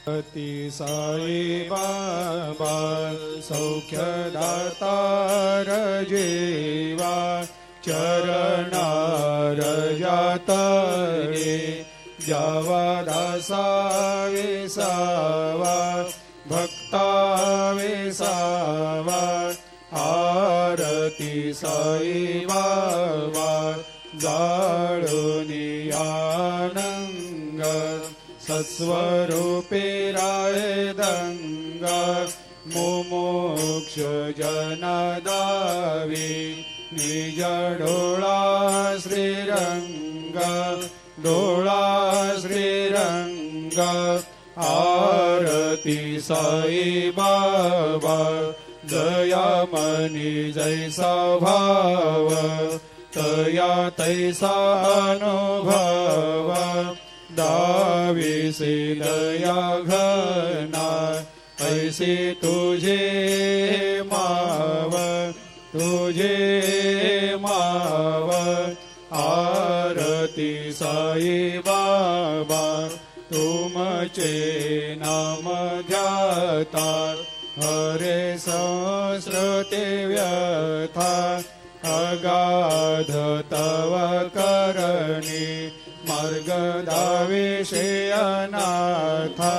अति साई बाबा सौख्यदातार जेवा चरणार जातरे जावा दासा विसावा भक्ता विसावा आरती साई बाबा जाळुनी आनंग सत्स्वरूपे राय दंग मुमुक्ष जनदावी निज डोळा श्रीरंग डोळा श्रीरंग आरती साई बाबा दयामनी जैसा भाव तया तैसा अनुभव दाविसे दया घना ऐसे तुझे माव आरती साई बाबा तुमचे नाम ध्याता हरे संस्कृते व्यथा अगाध तव करणी मार्ग दाविषे अनाथा